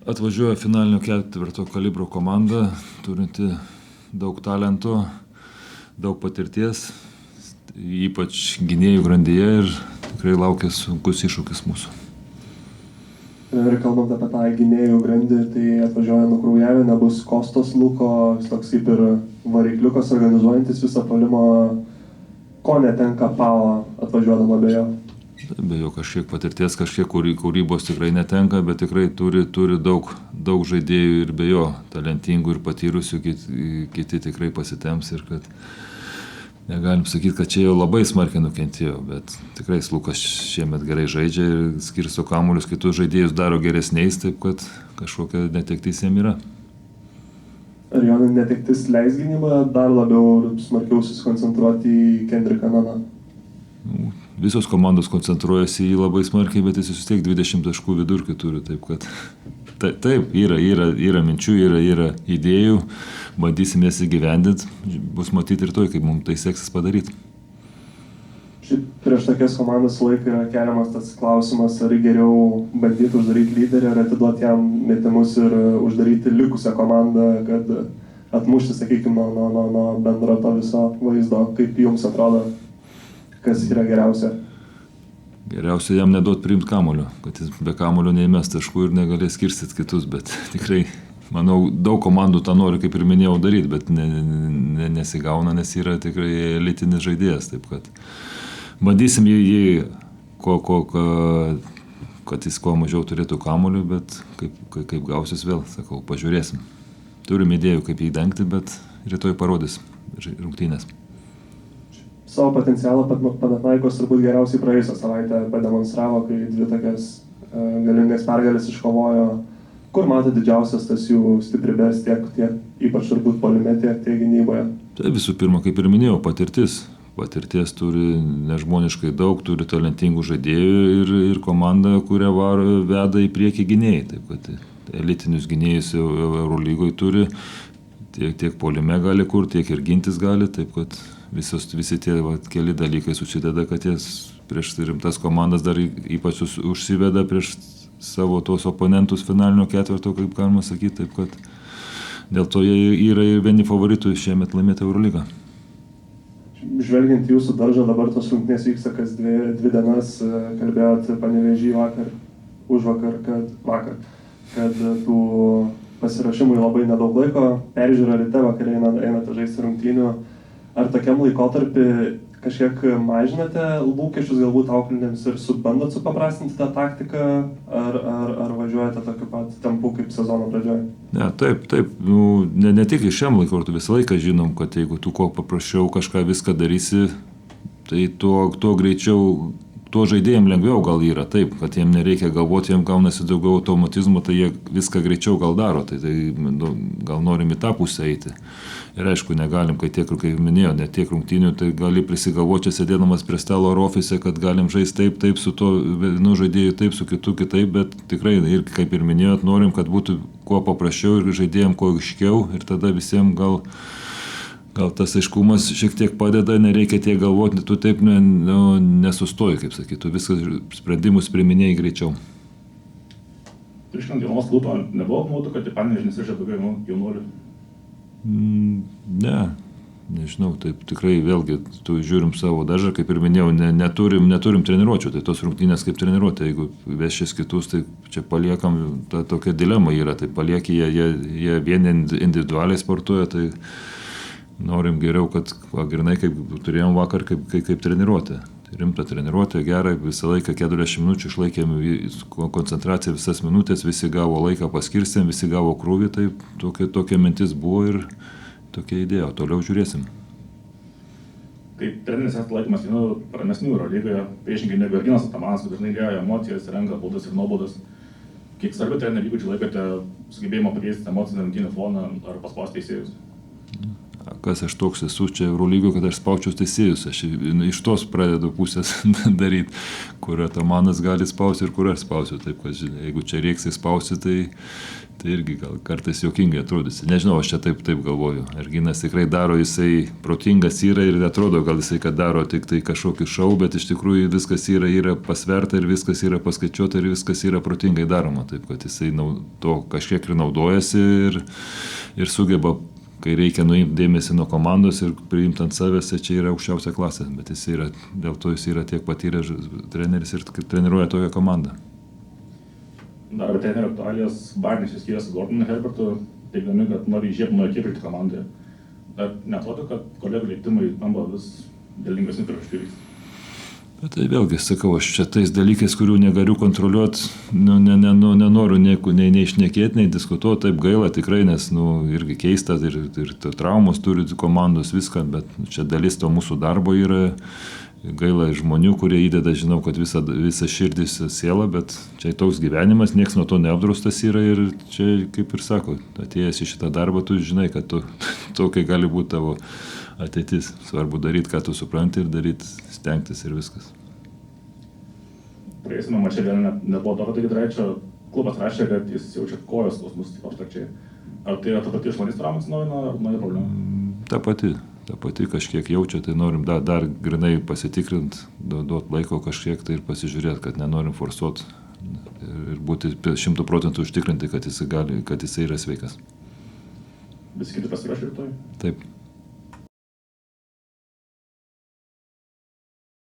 atvažiuoja finalinio ketvirto kalibro komanda, turinti daug talento, daug patirties, ypač gynėjų grandyje ir tikrai laukia sunkus iššūkis mūsų. Ir kalbant apie tą gynėjų grandį, tai atvažiuoja nukraujavę, nebus Kostos Luko, toks kaip ir varikliukas organizuojantis visą puolimą, ko netenka Pao atvažiuodama be jo. Be jo kažkiek patirties, kažkiek kūrybos tikrai netenka, bet tikrai turi daug žaidėjų ir be jo talentingų ir patyrusių, kiti tikrai pasitemps ir kad negalim sakyti, kad čia jau labai smarkiai nukentėjo, bet tikrai Lukas šiemet gerai žaidžia ir skirsto kamuolius, kitus žaidėjus daro geresniais, taip kad kažkokia netektis jam yra. Ar jo netektis leis gynybą dar labiau smarkiau susikoncentruoti į Kendricką Naną? Visos komandos koncentruojasi į labai smarkiai, bet jis vis tiek 20 taškų vidurkį turi, taip kad taip, yra minčių, yra idėjų, bandysim jas įgyvendinti, bus matyti ir toj, kaip mums tai seksis padaryti. Šiaip prieš tokias komandas laiką yra keliamas tas klausimas, ar geriau bandyti uždaryti lyderį, ar atiduoti jam metimus ir uždaryti likusią komandą, kad atmušti, sakykime, nuo bendro to viso vaizdo, kaip jums atrodo, kas yra geriausia? Geriausia jam neduoti priimti kamuolio, kad jis be kamuolio neįmes taškų ir negalės skirstyti kitus, bet tikrai, manau, daug komandų tą nori, kaip ir minėjau, daryti, bet nesigauna, nes yra tikrai elitinis žaidėjas, taip kad bandysim jį, kad jis kuo mažiau turėtų kamuolių, bet kaip gausis vėl, sakau, pažiūrėsim. Turim idėjų, kaip jį dengti, bet rytoj parodys rungtynės. Savo potencialą Panathinaikos turbūt geriausiai praėjusią savaitę pademonstravo, kai dvi tokias galingas pergalės iškovojo. Kur mato didžiausias tas jų stiprybės, tiek ypač turbūt puolime, tiek gynyboje? Tai visų pirma, kaip ir minėjau, patirtis. Patirties turi nežmoniškai daug, turi talentingų žaidėjų ir komanda, kurią veda į priekį gynėjai. Taip kad elitinius gynėjus Eurolygoje turi, tiek puolime gali kur, tiek ir gintis gali, taip kad visi tie keli dalykai susideda, kad jie prieš rimtas komandas dar ypač užsiveda prieš savo tos oponentus finalinio ketvirto, kaip galima sakyti, taip kad dėl to jie yra ir vieni favoritų šiemet laimėti Eurolygą. Žvelgiant jūsų daržą, dabar tos rungtynės vyksta kas dvi dienas, kalbėjot Panevėžy užvakar, kad tų pasirašymui labai nedaug laiko, peržiūra ryte vakarė einate žaisti rungtynių. Ar tokiam laikotarpį kažkiek mažinate lūkesčius galbūt aukliniams ir bandot supaprastinti tą taktiką, ar važiuojate tokiu pat tempu kaip sezono pradžioje? Ne, taip. Ne tik iš šiam laikotarpiu, visą laiką žinom, kad jeigu tu kuo paprasčiau kažką viską darysi, tai tuo greičiau, tuo žaidėjim lengviau gal yra, taip, kad jiem nereikia galvoti, jiem gaunasi daugiau automatizmo, tai jie viską greičiau gal daro, tai gal norim į tą pusę eiti. Ir aišku, negalim, kai minėjau, ne tiek rungtynių, tai gali prisigalvoti čia sėdėdamas prie stalo ar ofise, kad galim žaisti taip, su to vienu žaidėju taip, su kitu kitaip, bet tikrai, ir kaip ir minėjot, norim, kad būtų kuo paprasčiau ir žaidėjim kuo aiškiau ir tada visiems gal tas aiškumas šiek tiek padeda, nereikia tiek galvoti, tu taip nesustoji, kaip sakytų, viskas sprendimus priiminėjai greičiau. Prieš dienos klubą nebuvo apmaudu, kad į Panevėžį nesižada daugiau jaunuolių? Ne, nežinau, taip tikrai vėlgi, tu žiūrim savo dažą, kaip ir minėjau, neturim treniruočių, tai tos rungtynės kaip treniruotė, jeigu vešės kitus, tai čia paliekam, ta tokia dilema yra, tai palieki, jie vieni individualiai sportuoja, tai norim geriau, kad grinai, kaip turėjom vakar, kaip treniruotė. Rimta treniruotė, gerai, visą laiką 40 minučių išlaikėm koncentraciją visas minutės, visi gavo laiką paskirstėm, visi gavo krūvį, tai tokia mintis buvo ir tokia idėja, toliau žiūrėsim. Kaip treneris esate laikomas vienu ramesnių Eurolygoje, priešingai negu Erginas Atamanas, kad dažnai lieja emocijas, renka baudas ir nuobaudas. Kiek svarbių trenerių įgūdžių laikote sugebėjimo pakeisti emocinį rungtynių foną ar paspausti teisėjus? kas aš toks esu čia Eurolygoj, kad aš spaučiau teisėjus. Aš iš tos pradedu pusės daryti, kur Atamanas gali spausti ir kur aš spausiu. Taip, kad jeigu čia reiks įspausti, tai irgi gal kartais juokingai atrodys. Nežinau, aš čia taip galvoju. Erginas tikrai daro, jisai protingas yra ir atrodo, gal jisai, kad daro tik tai kažkokį šou, bet iš tikrųjų viskas yra pasverta ir viskas yra paskaičiuota ir viskas yra protingai daroma. Taip, kad jisai to kažkiek ir naudojasi ir sugeba, kai reikia nuimti dėmesį nuo komandos ir priimti ant savęs, čia yra aukščiausia klasė. Bet dėl to jis yra tiek patyręs treneris ir treniruoja tokią komandą. Dar apie trenerio aktualijas, Barnis įskyrė su Gordonu Herbertu, teigdami, kad nori įžiebti nuo ekipų komandoje. Ar neatrodo, kad kolegų leidimai tampa vis dėlingesni prieš. Bet tai vėlgi, sakau, aš čia tais dalykais, kurių negaliu kontroliuoti, nenoriu nei šnekėti, nei diskutuoti, taip gaila tikrai, nes irgi keista ir traumos turi komandos viską, bet čia dalis to mūsų darbo yra. Gaila žmonių, kurie įdeda, žinau, kad visa širdis siela, bet čia toks gyvenimas, nieks nuo to neapdraustas yra ir čia, kaip ir sako, atėjęs į šitą darbą, tu žinai, kad tokia gali būti tavo ateitis. Svarbu daryti, ką tu supranti ir daryti, stengtis ir viskas. Praėjusiame mače vėl nebuvo to, kad Giedraičio klubas rašė, kad jis jaučia kojos skausmus tik abstrakčiai. Ar tai yra ta pati išmanys traumas nauja ar nauja problema? Ta pati kažkiek jaučia, tai norim dar grinai pasitikrinti, duoti laiko kažkiek tai ir pasižiūrėti, kad nenorim forsuoti ir būti 100% užtikrinti, kad jisai yra sveikas. Visi kiti pasiruošę rytoj? Taip.